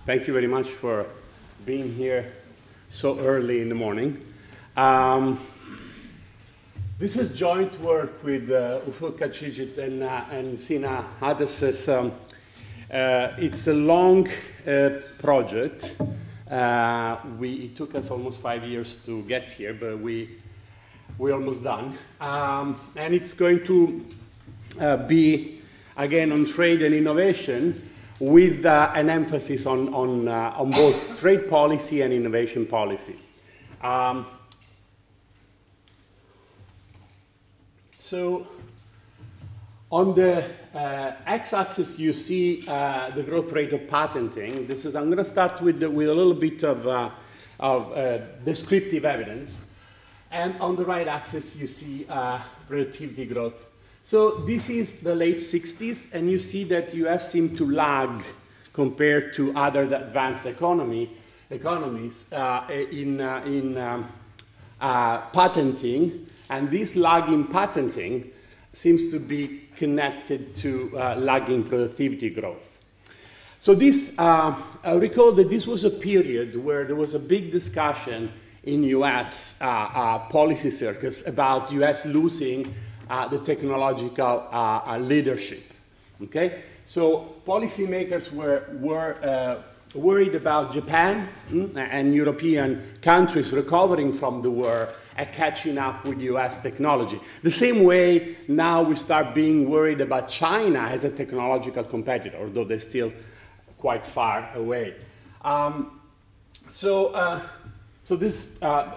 Thank you very much for being here so early in the morning. This is joint work with Ufuk Kachijit and Sina Hadas's. It's a long project. It took us almost 5 years to get here, but we're almost done. And it's going to be, again, on trade and innovation, with an emphasis on both trade policy and innovation policy. So on the x-axis, you see the growth rate of patenting. I'm going to start with a little bit of descriptive evidence. And on the right axis, you see productivity growth. So this is the late 60s, and you see that US seem to lag compared to other advanced economies in patenting, and this lag in patenting seems to be connected to lagging productivity growth. So this, I recall that this was a period where there was a big discussion in US policy circles about US losing the technological leadership. Okay, so policymakers were worried about Japan and European countries recovering from the war and catching up with US technology. The same way now we start being worried about China as a technological competitor, although they're still quite far away. So this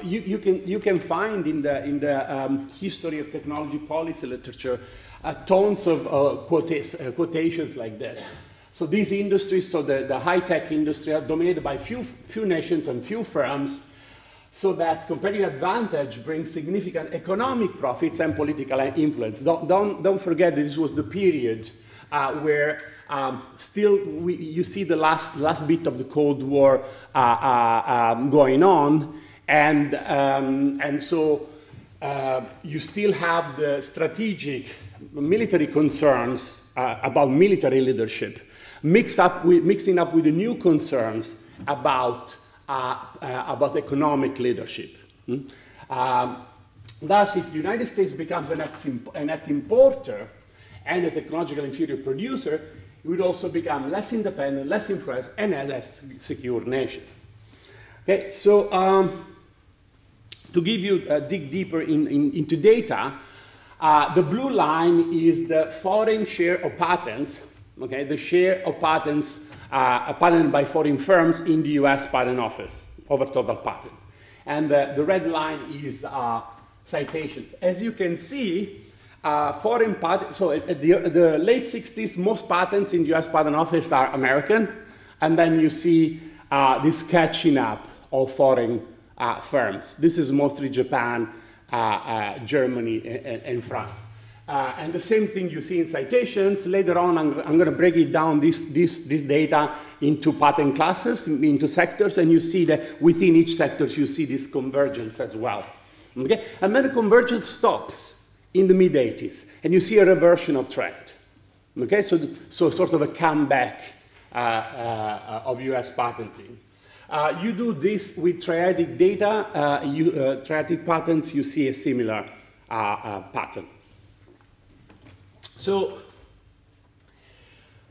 you can find in the history of technology policy literature tons of quotations like this. So these industries, so the high-tech industry, are dominated by few nations and few firms, so that competitive advantage brings significant economic profits and political influence. Don't forget that this was the period where you see the last bit of the Cold War going on, and so you still have the strategic military concerns about military leadership, mixing up with the new concerns about economic leadership. Thus, if the United States becomes a net importer and a technological inferior producer, it would also become less independent, less influenced, and a less secure nation. Okay, so to give you dig deeper into data, the blue line is the foreign share of patents. Okay, the share of patents patented by foreign firms in the U.S. Patent Office over total patent, and the red line is citations. As you can see, foreign patents, so at the late 60s, most patents in the US Patent Office are American, and then you see this catching up of foreign firms. This is mostly Japan, Germany, and France. And the same thing you see in citations. Later on, I'm going to break it down, this data, into patent classes, into sectors, and you see that within each sector, you see this convergence as well. Okay? And then the convergence stops in the mid-80s, and you see a reversion of trend. Okay, so sort of a comeback of US patenting. You do this with triadic data, triadic patents, you see a similar pattern. So,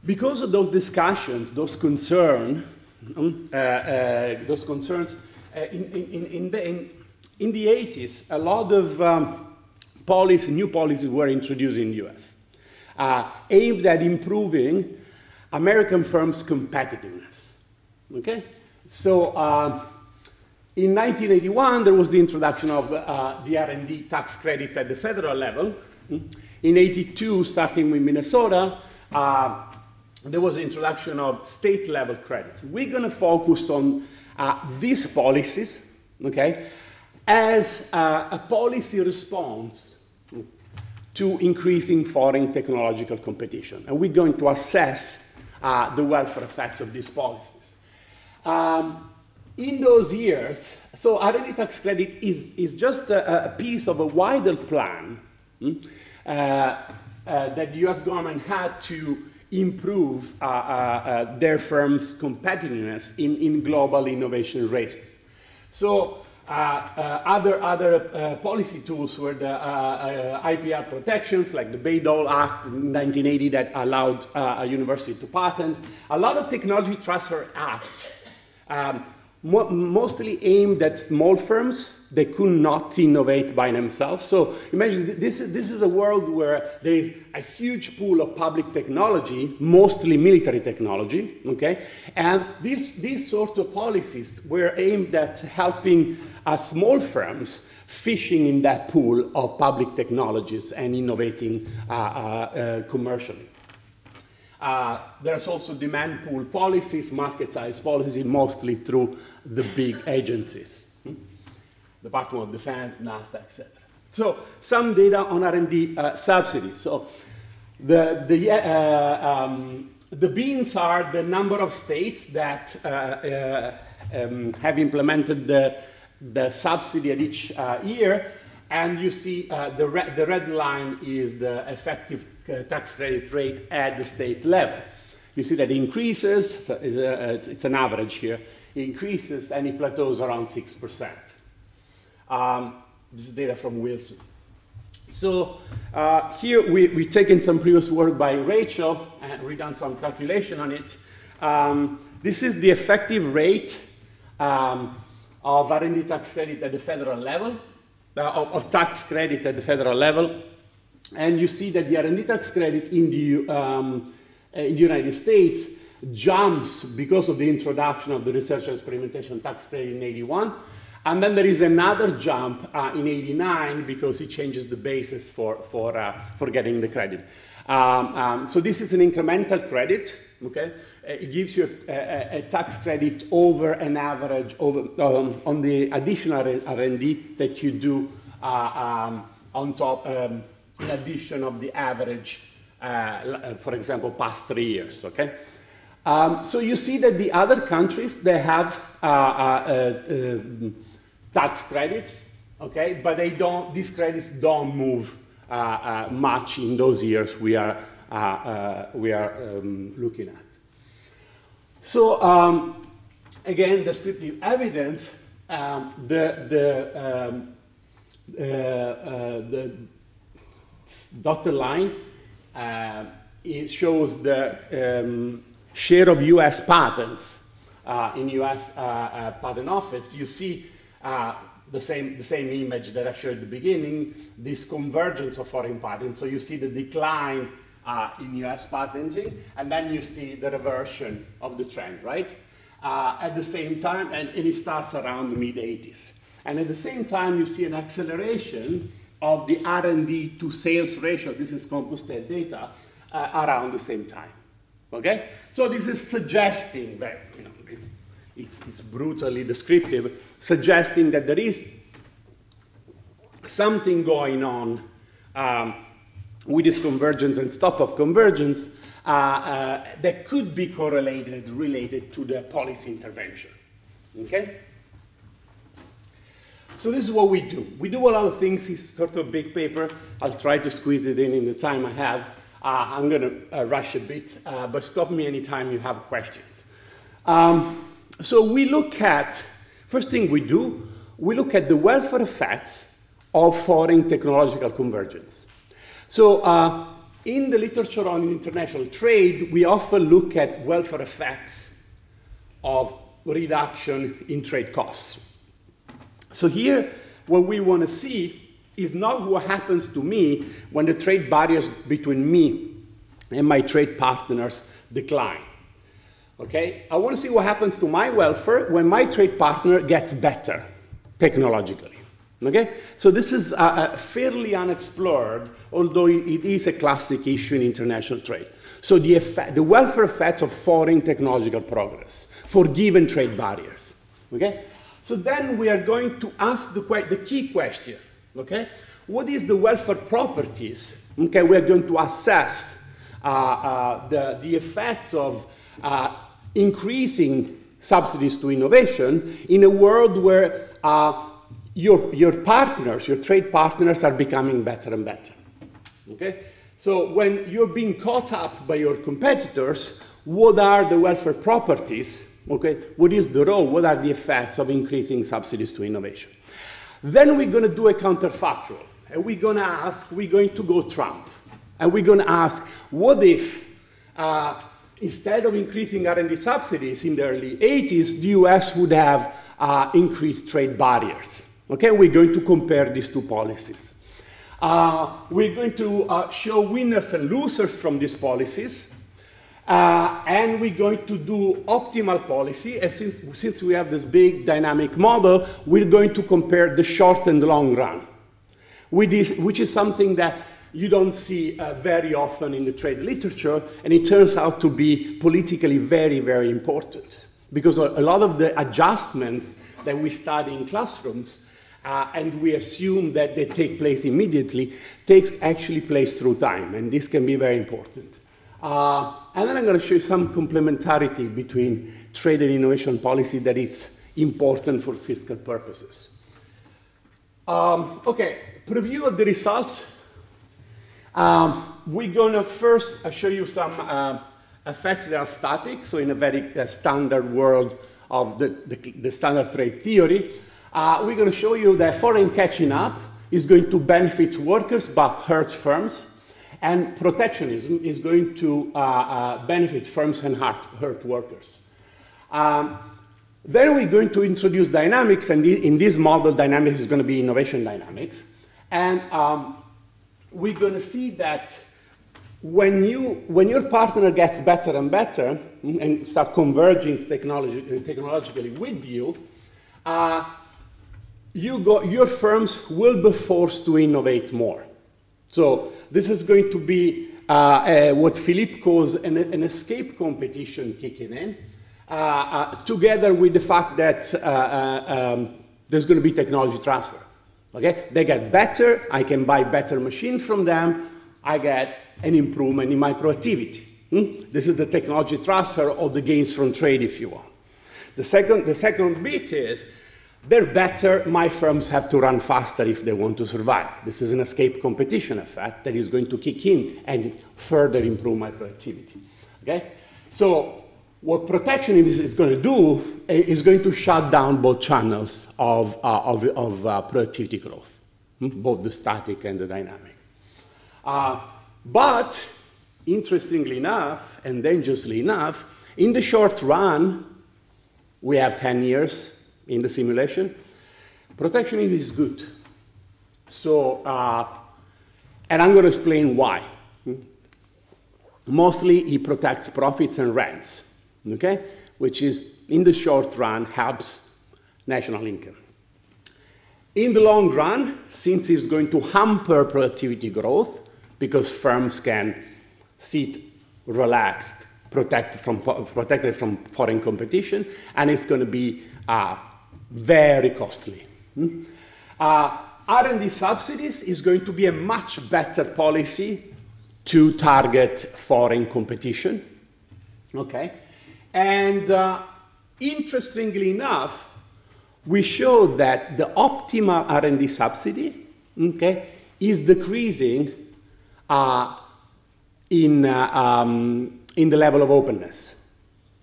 because of those discussions, those concerns, in the 80s, a lot of new policies were introduced in the US, aimed at improving American firms' competitiveness. Okay? So in 1981, there was the introduction of the R&D tax credit at the federal level. In 82, starting with Minnesota, there was the introduction of state-level credits. We're going to focus on these policies, okay, as a policy response to increasing foreign technological competition. And we're going to assess the welfare effects of these policies. In those years, so R&D tax credit is just a piece of a wider plan that the US government had to improve their firm's competitiveness in global innovation races. So other policy tools were the IPR protections, like the Bayh-Dole Act in 1980 that allowed a university to patent. A lot of technology transfer acts, mostly aimed at small firms. They could not innovate by themselves. So imagine this is a world where there is a huge pool of public technology, mostly military technology, okay? And these sort of policies were aimed at helping small firms fishing in that pool of public technologies and innovating commercially. There's also demand pool policies, market size policy, mostly through the big agencies. Department of Defense, NASA, etc. So some data on R&D subsidies. So the beans are the number of states that have implemented the subsidy at each year, and you see the red line is the effective tax credit rate at the state level. You see that it increases, it's an average here, it increases and it plateaus around 6%. This is data from Wilson. So here we've taken some previous work by Rachel and redone some calculation on it. This is the effective rate of R&D tax credit at the federal level, of tax credit at the federal level. And you see that the R&D tax credit in the United States jumps because of the introduction of the research and experimentation tax credit in '81. And then there is another jump in '89 because it changes the basis for getting the credit. So this is an incremental credit, okay? It gives you a tax credit over an average on the additional R&D that you do on top, in addition of the average, for example, past 3 years, okay? So you see that the other countries, they have tax credits, okay, but they don't. These credits don't move much in those years we are looking at. So again, descriptive evidence. The dotted line it shows the share of U.S. patents in U.S. patent office. You see. The same image that I showed at the beginning, this convergence of foreign patents. So you see the decline in US patenting, and then you see the reversion of the trend, right? At the same time, and it starts around the mid-'80s. And at the same time, you see an acceleration of the R&D to sales ratio, this is composted data, around the same time, okay? So this is suggesting that, you know, it's brutally descriptive, suggesting that there is something going on with this convergence and stop of convergence that could be correlated, related to the policy intervention, okay? So this is what we do. We do a lot of things. It's sort of a big paper. I'll try to squeeze it in the time I have. I'm going to rush a bit, but stop me anytime you have questions. So we look at, first thing we do, we look at the welfare effects of foreign technological convergence. So in the literature on international trade, we often look at welfare effects of reduction in trade costs. So here, what we want to see is not what happens to me when the trade barriers between me and my trade partners decline. Okay? I want to see what happens to my welfare when my trade partner gets better technologically. Okay? So this is fairly unexplored, although it is a classic issue in international trade. So the welfare effects of foreign technological progress for given trade barriers. Okay? So then we are going to ask the key question. Okay? What is the welfare properties? Okay, we are going to assess the effects of increasing subsidies to innovation in a world where your partners, your trade partners, are becoming better and better. Okay? So when you're being caught up by your competitors, what are the welfare properties? Okay, what is the role? What are the effects of increasing subsidies to innovation? Then we're going to do a counterfactual, and we're going to go Trump, and we're going to ask, what if instead of increasing R&D subsidies in the early 80s, the US would have increased trade barriers? Okay, we're going to compare these two policies. We're going to show winners and losers from these policies. And we're going to do optimal policy, and since we have this big dynamic model, we're going to compare the short and the long run, which is something that you don't see very often in the trade literature, and it turns out to be politically very, very important, because a lot of the adjustments that we study in classrooms, and we assume that they take place immediately, takes actually place through time, and this can be very important. And then I'm going to show you some complementarity between trade and innovation policy that is important for fiscal purposes. Okay, preview of the results. We're going to first show you some effects that are static, so in a very standard world of the standard trade theory. We're going to show you that foreign catching up is going to benefit workers but hurts firms. And protectionism is going to benefit firms and hurt workers. Then we're going to introduce dynamics, and in this model, dynamics is going to be innovation dynamics. And we're going to see that when your partner gets better and better and start converging technologically with you, your firms will be forced to innovate more. So this is going to be what Philippe calls an escape competition kicking in, together with the fact that there's going to be technology transfer. Okay? They get better, I can buy better machines from them, I get an improvement in my productivity. This is the technology transfer or the gains from trade, if you want. The second bit is, they're better, my firms have to run faster if they want to survive. This is an escape competition effect that is going to kick in and further improve my productivity. Okay? So what protectionism is going to do is going to shut down both channels of productivity growth, both the static and the dynamic. But interestingly enough, and dangerously enough, in the short run, we have 10 years in the simulation, protectionism is good. So, and I'm going to explain why. Mostly, it protects profits and rents, okay? Which is, in the short run, helps national income. In the long run, since it's going to hamper productivity growth, because firms can sit relaxed, protected from foreign competition, and it's going to be very costly. R&D subsidies is going to be a much better policy to target foreign competition. Okay? And interestingly enough, we show that the optimal R&D subsidy, okay, is decreasing in the level of openness.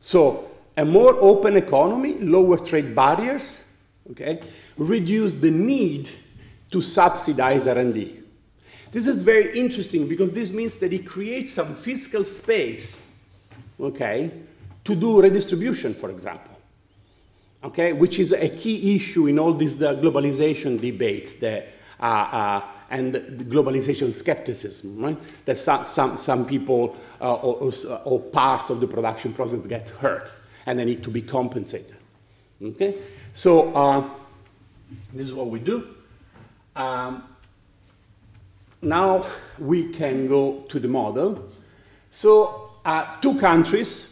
So a more open economy, lower trade barriers, okay, reduce the need to subsidize R&D. This is very interesting because this means that it creates some fiscal space, okay, to do redistribution, for example, okay, which is a key issue in all these globalization debates and the globalization skepticism, right? That some people or part of the production process get hurt and they need to be compensated. Okay, so this is what we do. Now we can go to the model. So two countries,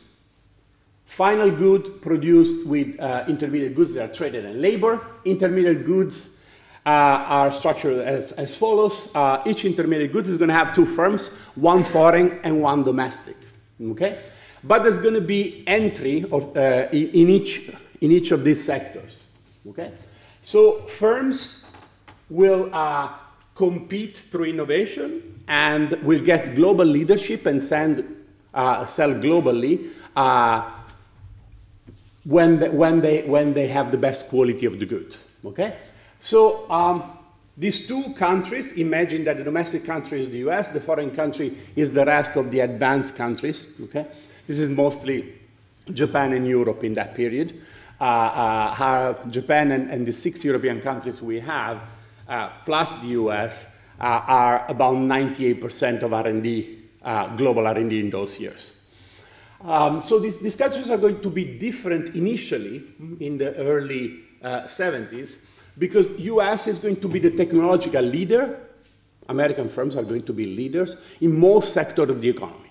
final good produced with intermediate goods that are traded and labor. Intermediate goods are structured as follows. Each intermediate goods is going to have two firms, one foreign and one domestic. Okay, but there's going to be entry of, in each of these sectors. Okay, so firms will compete through innovation and will get global leadership and sell globally when they have the best quality of the good. Okay? So these two countries, imagine that the domestic country is the US, the foreign country is the rest of the advanced countries. Okay? This is mostly Japan and Europe in that period. Japan and the 6 European countries we have, plus the US, are about 98% of R&D, global R&D in those years. So these countries are going to be different initially in the early 70s because US is going to be the technological leader. American firms are going to be leaders in most sectors of the economy.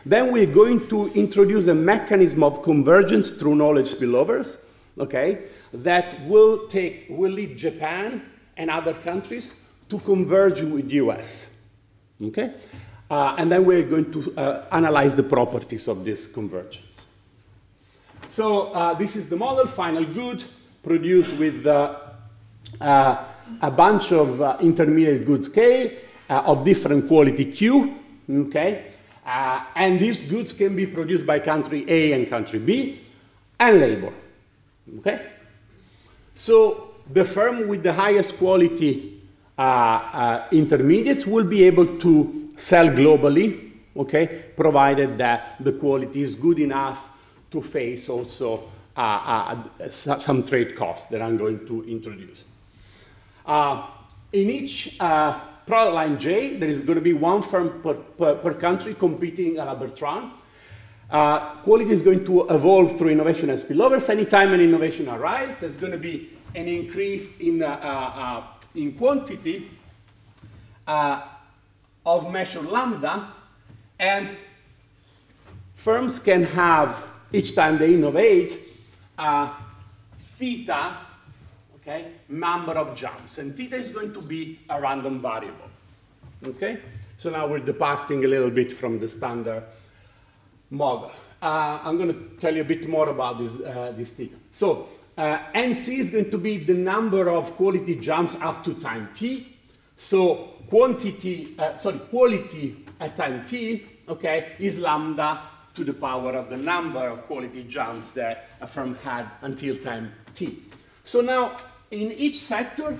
Then we're going to introduce a mechanism of convergence through knowledge spillovers, okay, that will lead Japan and other countries to converge with the US, okay? And then we're going to analyze the properties of this convergence. So this is the model, final good, produced with a bunch of intermediate good scale of different quality Q, okay? And these goods can be produced by country A and country B, and labor, okay? So the firm with the highest quality intermediates will be able to sell globally, okay, provided that the quality is good enough to face also some trade costs that I'm going to introduce. In each product line J, there is going to be one firm per country competing at a Bertrand. Quality is going to evolve through innovation and spillovers. Anytime an innovation arrives, there's going to be an increase in quantity of measure lambda, and firms can have, each time they innovate, theta, okay, number of jumps, and theta is going to be a random variable, okay? So now we're departing a little bit from the standard model. I'm going to tell you a bit more about this theta. So NC is going to be the number of quality jumps up to time t. So quality at time t, okay, is lambda to the power of the number of quality jumps that a firm had until time t. So now, in each sector,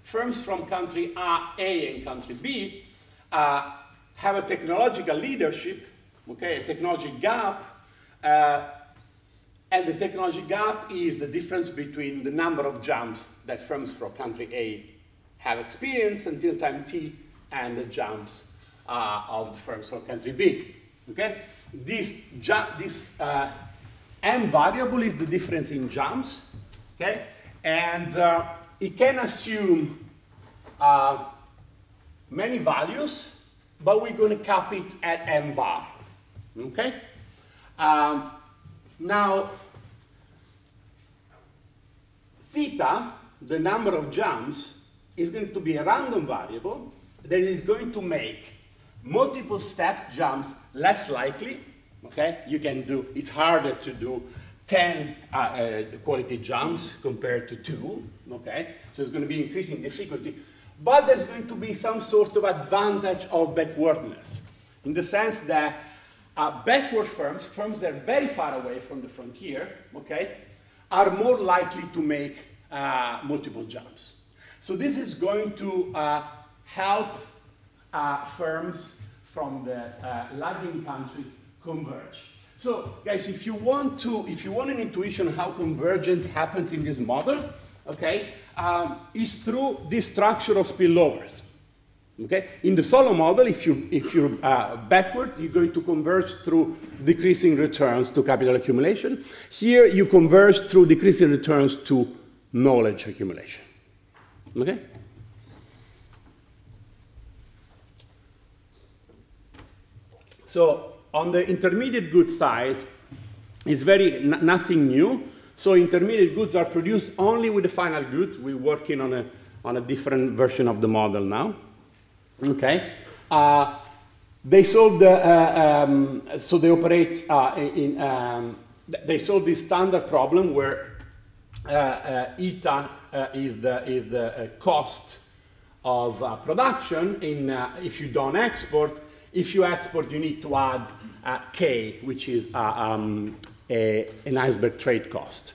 firms from country A and country B have a technological leadership, okay, a technology gap, and the technology gap is the difference between the number of jumps that firms from country A have experienced until time t and the jumps of the firms from country B. Okay? This m variable is the difference in jumps, okay? And it can assume many values, but we're going to cap it at m bar, okay? Now, theta, the number of jumps, is going to be a random variable that is going to make multiple steps jumps less likely, okay? You can do, it's harder to do 10 quality jumps compared to 2, okay? So it's going to be increasing difficulty, but there's going to be some sort of advantage of backwardness, in the sense that backward firms that are very far away from the frontier, okay, are more likely to make multiple jumps. So this is going to help firms from the lagging country converge. So, guys, if you want an intuition how convergence happens in this model, okay, is through this structure of spillovers. Okay, in the solo model, if you're backwards, you're going to converge through decreasing returns to capital accumulation. Here, you converge through decreasing returns to knowledge accumulation. Okay. So on the intermediate goods side, it's nothing new. So intermediate goods are produced only with the final goods. We're working on a different version of the model now. Okay. They solve so they operate they solve this standard problem where eta is the cost production if you don't export. If you export, you need to add K, which is an iceberg trade cost.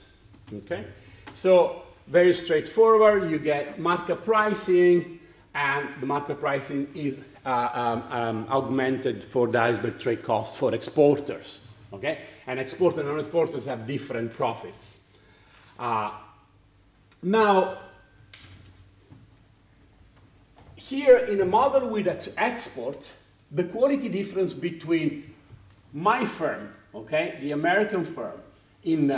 Okay? So very straightforward. You get market pricing, and the market pricing is augmented for the iceberg trade cost for exporters. Okay? And exporters and non-exporters have different profits. Now, here in a model with export, the quality difference between my firm, okay, the American firm in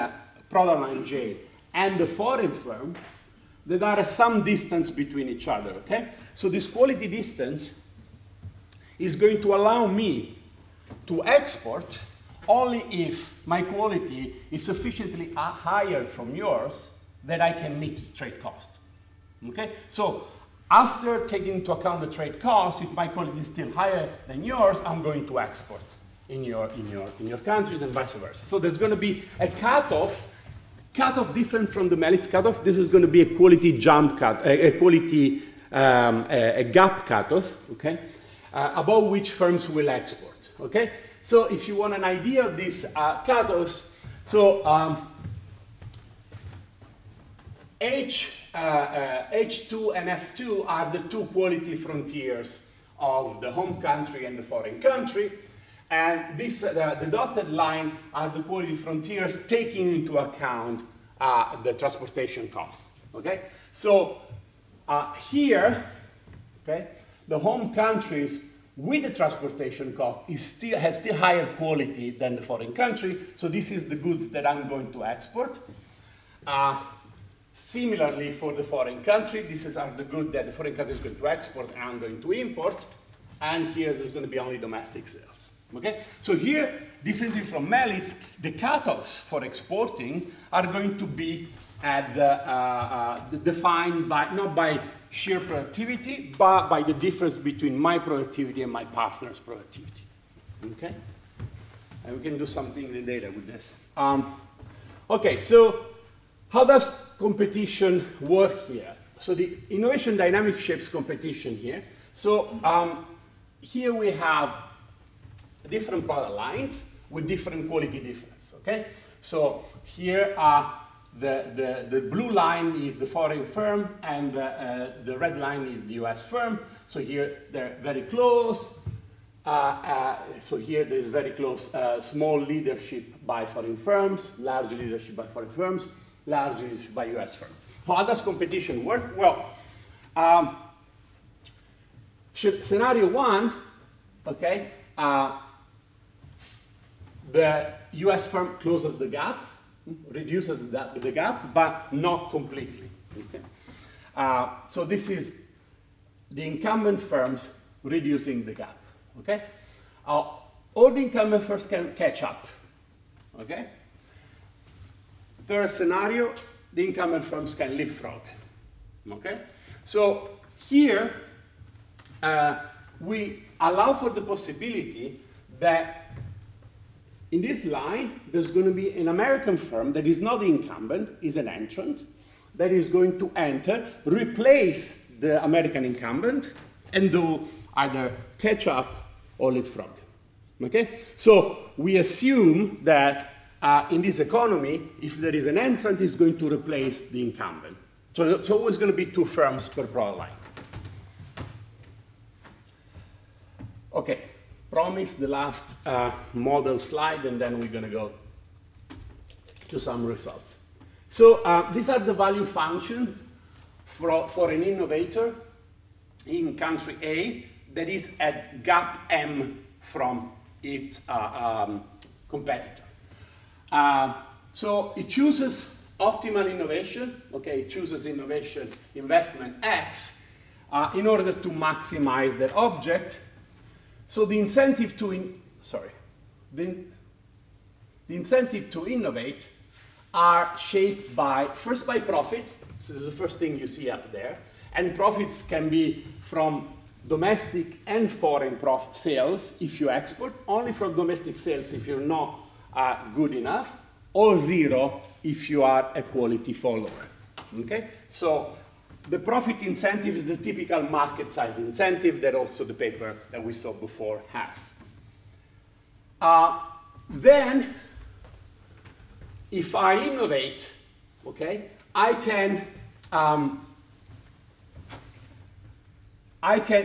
product line J, and the foreign firm, there are some distance between each other, okay? So this quality distance is going to allow me to export only if my quality is sufficiently higher from yours that I can meet trade cost, okay? So after taking into account the trade cost, if my quality is still higher than yours, I'm going to export in your countries and vice versa. So there's going to be a cutoff different from the Mellitz cutoff. This is going to be a quality jump cut, a gap cutoff, okay, above which firms will export, okay. So if you want an idea of these cutoffs, so H2 and F2 are the two quality frontiers of the home country and the foreign country. And this, the dotted line are the quality frontiers taking into account the transportation costs. Okay, so here, okay, the home countries with the transportation cost has still higher quality than the foreign country. So this is the goods that I'm going to export. Similarly, for the foreign country, are the goods that the foreign country is going to export and I'm going to import. And here there's going to be only domestic sales. Okay? So here, differently from Mellitz, the cutoffs for exporting are going to be at defined by, not by sheer productivity, but by the difference between my productivity and my partner's productivity. Okay? And we can do something in the data with this. Okay, so how does competition work here? So the innovation dynamic shapes competition here. So here we have different product lines with different quality difference, okay? So here the blue line is the foreign firm and the red line is the US firm. So here they're very close. So here there is very close small leadership by foreign firms, large leadership by foreign firms, large leadership by US firms. How does competition work? Well, scenario one, okay, the US firm closes the gap, reduces the gap, but not completely. Okay? So this is the incumbent firms reducing the gap. Okay? All the incumbent firms can catch up. Okay? Third scenario, the incumbent firms can leapfrog. Okay? So here we allow for the possibility that in this line, there's going to be an American firm that is not the incumbent, is an entrant, that is going to enter, replace the American incumbent, and do either catch up or leapfrog. Okay? So we assume that in this economy, if there is an entrant, it's going to replace the incumbent. So it's always going to be two firms per product line. Okay. Promise the last model slide, and then we're going to go to some results. So these are the value functions for an innovator in country A that is at gap M from its competitor. So it chooses optimal innovation. Okay, it chooses innovation investment X in order to maximize that object. So the incentive to innovate are shaped by, first by profits. So this is the first thing you see up there. And profits can be from domestic and foreign sales if you export, only from domestic sales if you're not good enough, or zero if you are a quality follower. Okay? So the profit incentive is a typical market size incentive that also the paper that we saw before has. Then, if I innovate, okay, I can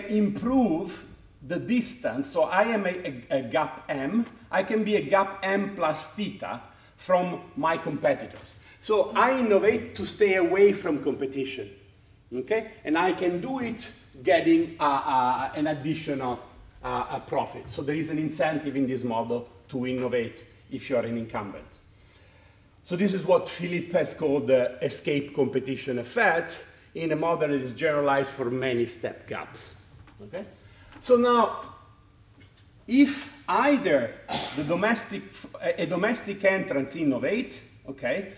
improve the distance. So I am a gap M. I can be a gap M plus theta from my competitors. So I innovate to stay away from competition, okay? And I can do it getting an additional profit. So there is an incentive in this model to innovate if you are an incumbent. So this is what Philippe has called the escape competition effect in a model that is generalized for many step gaps, okay? So now, if either a domestic entrant innovate, okay,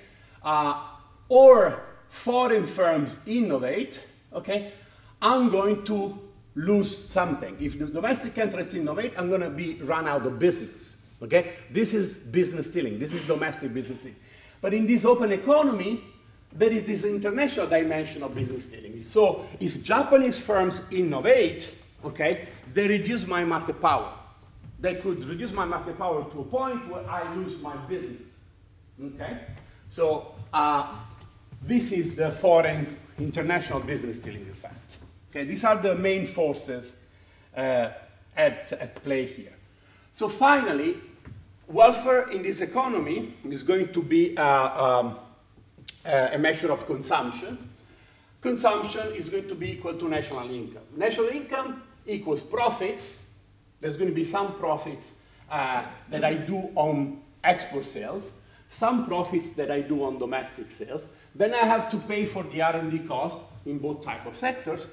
or foreign firms innovate, okay, I'm going to lose something. If the domestic entrants innovate, I'm going to be run out of business, okay? This is business stealing. This is domestic business stealing. But in this open economy, there is this international dimension of business stealing. So if Japanese firms innovate, okay, they reduce my market power. They could reduce my market power to a point where I lose my business, okay? So this is the foreign international business stealing effect. Okay, these are the main forces at play here. So finally, welfare in this economy is going to be a measure of consumption. Consumption is going to be equal to national income. National income equals profits. There's going to be some profits that I do on export sales, some profits that I do on domestic sales. Then I have to pay for the R&D cost in both type of sectors.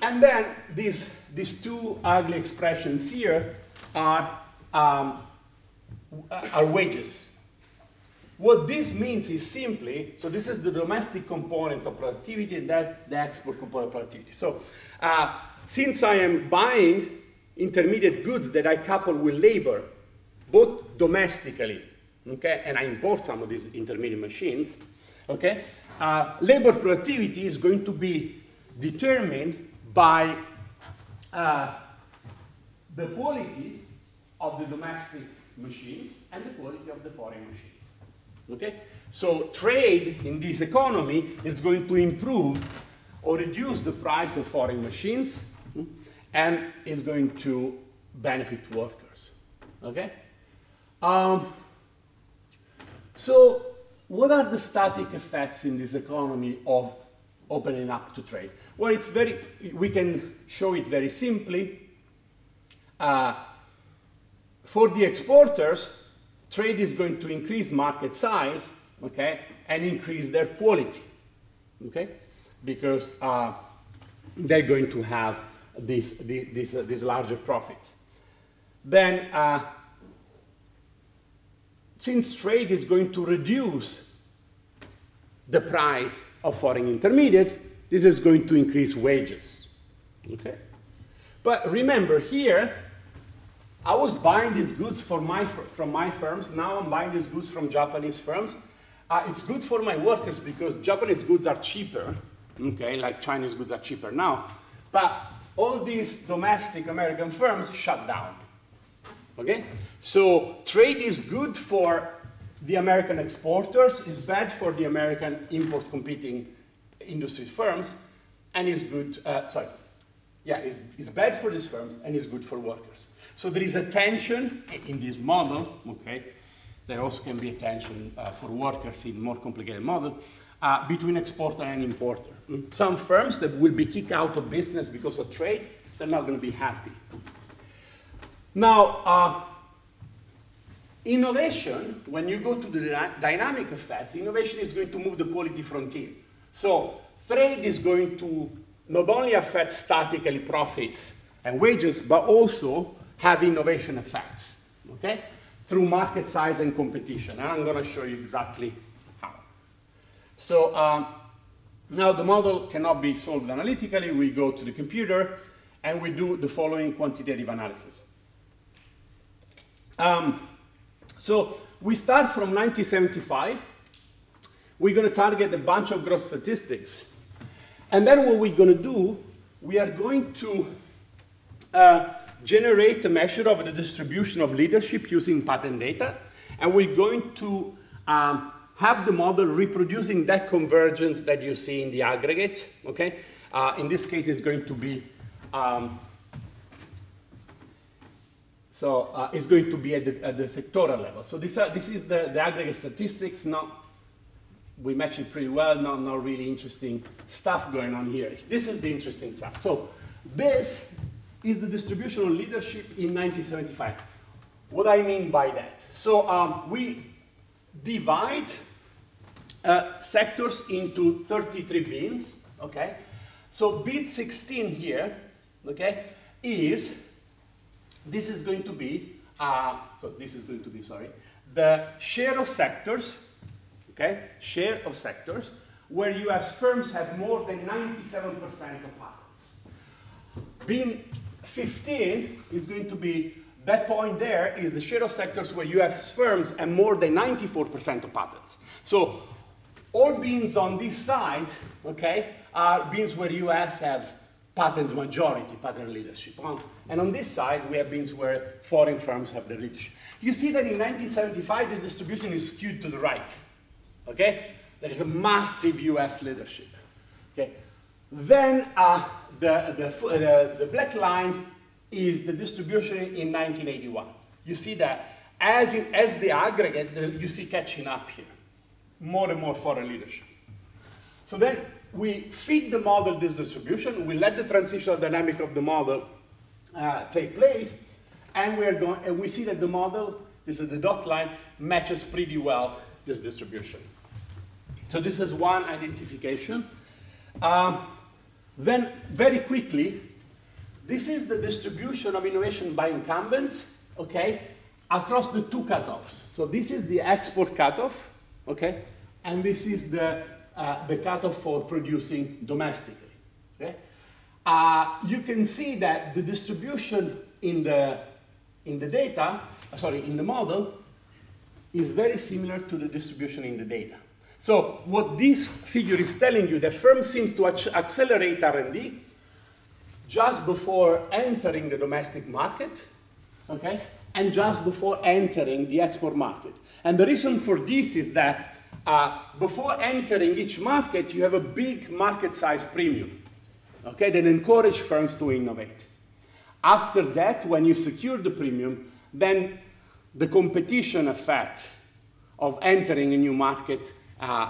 And then these two ugly expressions here are wages. What this means is simply, so this is the domestic component of productivity and that's the export component of productivity. So since I am buying intermediate goods that I couple with labor, both domestically, okay, and I import some of these intermediate machines, okay, labor productivity is going to be determined by the quality of the domestic machines and the quality of the foreign machines, okay? So trade in this economy is going to improve or reduce the price of foreign machines and is going to benefit workers, okay? So what are the static effects in this economy of opening up to trade? Well, it's we can show it very simply. For the exporters, trade is going to increase market size, okay, and increase their quality, okay, because they're going to have these larger profits. Then, since trade is going to reduce the price of foreign intermediates, this is going to increase wages, okay? But remember here, I was buying these goods from my firms, now I'm buying these goods from Japanese firms. It's good for my workers because Japanese goods are cheaper, okay, like Chinese goods are cheaper now, but all these domestic American firms shut down, okay? So trade is good for the American exporters, is bad for the American import competing industry firms, and is good, is bad for these firms and is good for workers. So there is a tension in this model, okay? There also can be a tension for workers in more complicated model between exporter and importer. Some firms that will be kicked out of business because of trade, they're not going to be happy. Now, innovation, when you go to the dynamic effects, innovation is going to move the quality frontier. So trade is going to not only affect statically profits and wages, but also have innovation effects, okay, through market size and competition. And I'm going to show you exactly how. So now the model cannot be solved analytically. We go to the computer and we do the following quantitative analysis. So we start from 1975. We're going to target a bunch of growth statistics. And then what we're going to do, we are going to generate a measure of the distribution of leadership using pattern data, and we're going to have the model reproducing that convergence that you see in the aggregate, okay? In this case, it's going to be, it's going to be at the sectoral level. So this is the aggregate statistics. We match it pretty well, not really interesting stuff going on here. This is the interesting stuff. So this is the distribution of leadership in 1975. What I mean by that? So we divide sectors into 33 bins, okay? So bin 16 here, okay, this is going to be, the share of sectors, okay, share of sectors where US firms have more than 97% of patents. Bin 15 is going to be, that point there is the share of sectors where US firms have more than 94% of patents. So all bins on this side, okay, are bins where US have patent majority, patent leadership. And on this side, we have bins where foreign firms have the leadership. You see that in 1975, the distribution is skewed to the right, okay? There is a massive US leadership, okay? Then the black line is the distribution in 1981. You see that as the aggregate, you see catching up here. More and more foreign leadership. So then we feed the model this distribution, we let the transitional dynamic of the model take place, and we see that the model, this is the dot line, matches pretty well this distribution. So this is one identification. Then very quickly, this is the distribution of innovation by incumbents, okay, across the two cutoffs. So this is the export cutoff, okay, and this is the cutoff for producing domestically. Okay? You can see that the distribution in the data, in the model, is very similar to the distribution in the data. So what this figure is telling you, the firm seems to accelerate R&D just before entering the domestic market, okay, and just before entering the export market. And the reason for this is that before entering each market, you have a big market size premium, okay, that encourage firms to innovate. After that, when you secure the premium, then the competition effect of entering a new market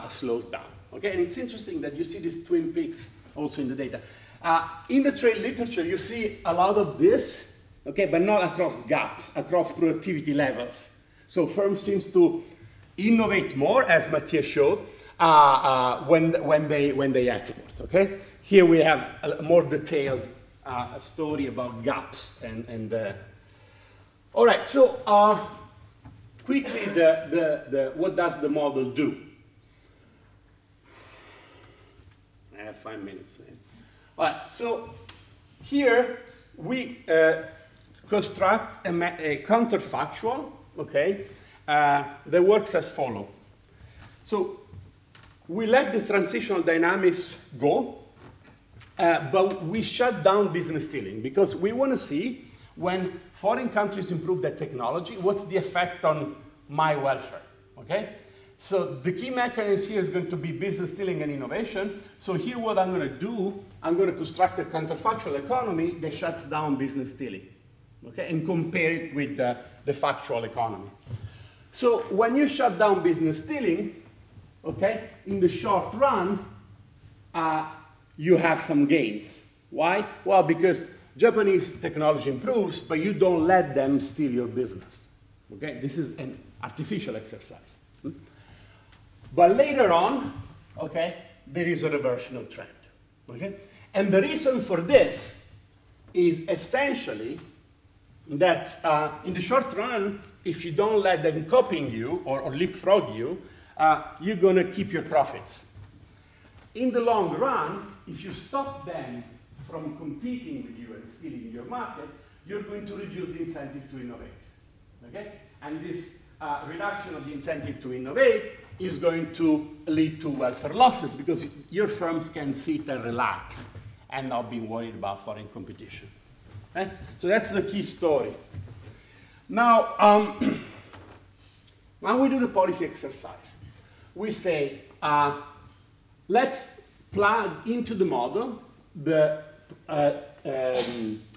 slows down, okay? And it's interesting that you see these twin peaks also in the data. In the trade literature, you see a lot of this, okay, but not across gaps, across productivity levels. So firms seem to innovate more, as Matthias showed, when they export, okay? Here we have a more detailed story about gaps all right, so quickly, what does the model do? I have 5 minutes. All right, so here we construct a counterfactual, okay, that works as follows. So we let the transitional dynamics go, but we shut down business stealing because we want to see when foreign countries improve their technology, what's the effect on my welfare, okay? So the key mechanism here is going to be business stealing and innovation. So here what I'm going to do, I'm going to construct a counterfactual economy that shuts down business stealing, okay, and compare it with the factual economy. So when you shut down business stealing, okay, in the short run, you have some gains. Why? Well, because Japanese technology improves, but you don't let them steal your business. Okay, this is an artificial exercise. But later on, okay, there is a reversional trend. Okay, and the reason for this is essentially that in the short run, if you don't let them copying you or leapfrog you, you're going to keep your profits. In the long run, if you stop them from competing with you and stealing your markets, you're going to reduce the incentive to innovate. Okay? And this reduction of the incentive to innovate is going to lead to welfare losses because your firms can sit and relax and not be worried about foreign competition. Okay? So that's the key story. Now, when we do the policy exercise, we say, let's plug into the model the,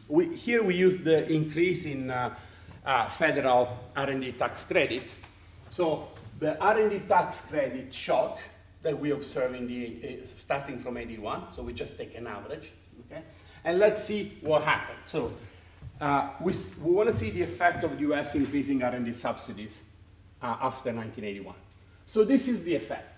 here we use the increase in federal R&D tax credit. So the R&D tax credit shock that we observe in the, starting from 81, so we just take an average, okay? And let's see what happens. So we want to see the effect of the US increasing R&D subsidies after 1981. So this is the effect.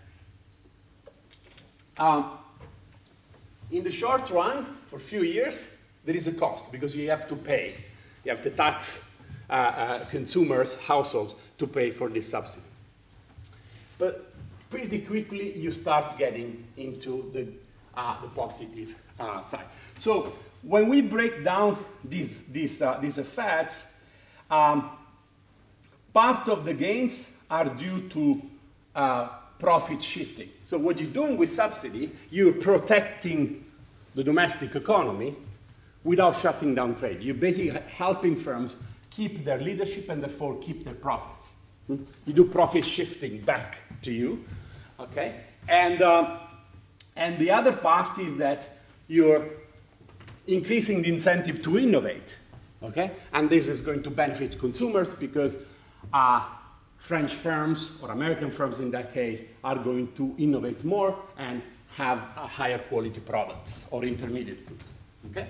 In the short run, for a few years, there is a cost because you have to pay. You have to tax consumers, households, to pay for this subsidy. But pretty quickly, you start getting into the positive side. So when we break down these effects, part of the gains are due to profit shifting. So what you're doing with subsidy, you're protecting the domestic economy without shutting down trade. You're basically helping firms keep their leadership and therefore keep their profits. You do profit shifting back to you, okay? And the other part is that you're increasing the incentive to innovate, okay? And this is going to benefit consumers because French firms, or American firms in that case, are going to innovate more and have higher quality products or intermediate goods, okay?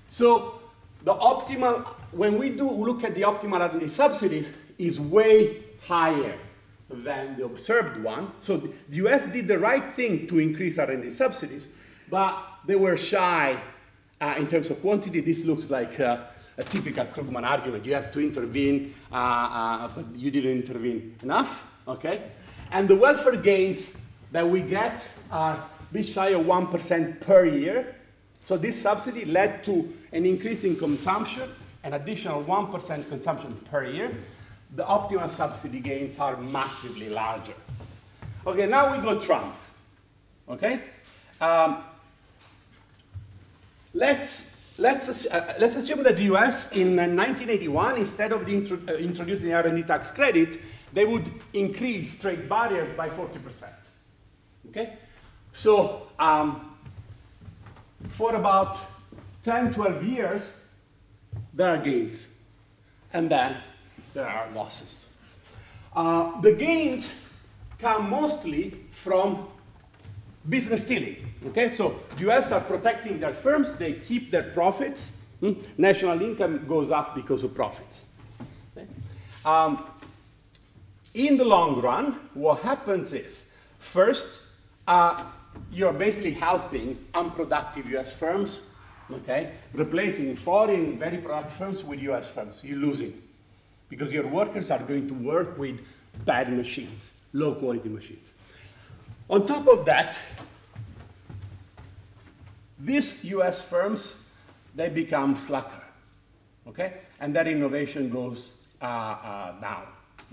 So the optimal, when we do look at the optimal R&D subsidies, is way higher than the observed one. So the US did the right thing to increase R&D subsidies, but they were shy in terms of quantity. This looks like a typical Krugman argument. You have to intervene, but you didn't intervene enough, okay? And the welfare gains that we get are a bit shy of 1% per year. So this subsidy led to an increase in consumption, an additional 1% consumption per year. The optimal subsidy gains are massively larger. Okay, now we go Trump, okay? Let's assume that the US in 1981, instead of introducing the R&D tax credit, they would increase trade barriers by 40%. Okay? So for about 10, 12 years, there are gains. And then there are losses. The gains come mostly from business stealing. Okay, so the US are protecting their firms, they keep their profits. National income goes up because of profits. Okay? In the long run, what happens is, first, you're basically helping unproductive US firms, okay, replacing foreign, very productive firms with US firms. You're losing because your workers are going to work with bad machines, low quality machines. On top of that, these US firms, they become slacker, okay? And that innovation goes down,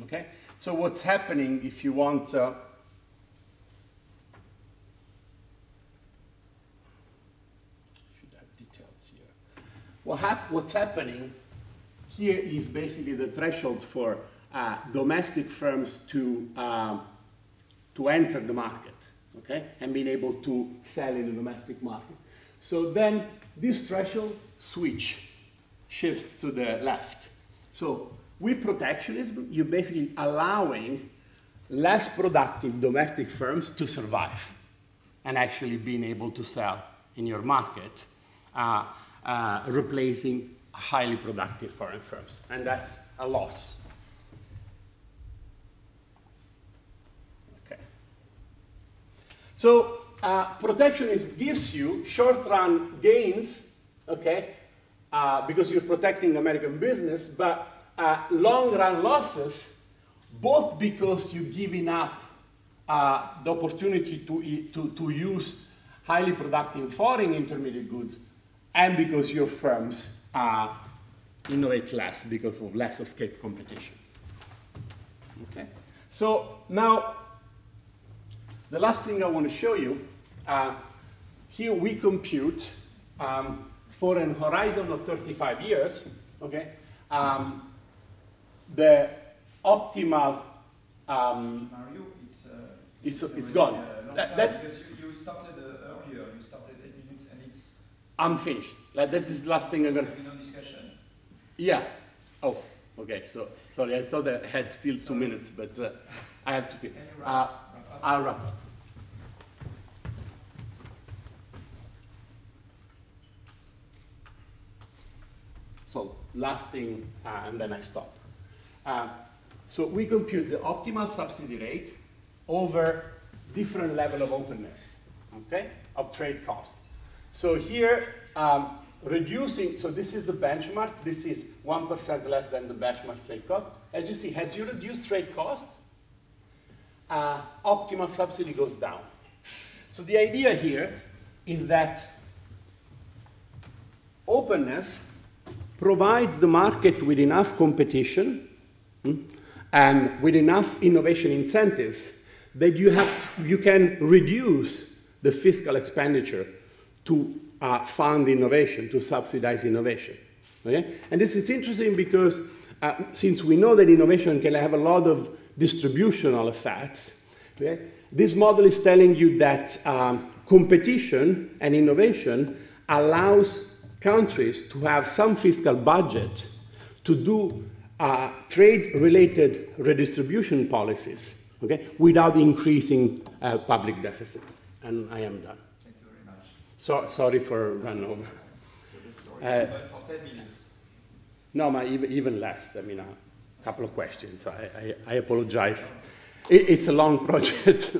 okay? So what's happening, if you want, should have details here. What's happening here is basically the threshold for domestic firms to enter the market, okay? And being able to sell in the domestic market. So then this threshold shifts to the left. So with protectionism, you're basically allowing less productive domestic firms to survive and actually being able to sell in your market, replacing highly productive foreign firms. And that's a loss. Okay. So protectionism gives you short-run gains, okay, because you're protecting American business, but long-run losses, both because you're giving up the opportunity to use highly productive foreign intermediate goods, and because your firms innovate less because of less escape competition. Okay? So now, the last thing I want to show you, here we compute for an horizon of 35 years, okay, the optimal. Mario, it's gone. Because you started earlier. You started 8 minutes, and it's. I'm finished. Like, this is the last thing I'm gonna. No discussion. Yeah. Oh. Okay. So sorry. I thought I had still 2 minutes, but I have to finish. I'll wrap up. So last thing, and then I stop. So we compute the optimal subsidy rate over different level of openness, okay, of trade costs. So here, reducing, so this is the benchmark. This is 1% less than the benchmark trade cost. As you see, as you reduce trade cost, optimal subsidy goes down. So the idea here is that openness provides the market with enough competition and with enough innovation incentives that you can reduce the fiscal expenditure to fund innovation, to subsidize innovation. Okay? And this is interesting because since we know that innovation can have a lot of distributional effects, okay, this model is telling you that competition and innovation allows countries to have some fiscal budget to do trade-related redistribution policies, okay, without increasing public deficit. And I am done. Thank you very much. So, sorry for running over. For 10 minutes. No, even less. I mean, a couple of questions. I apologize. It's a long project.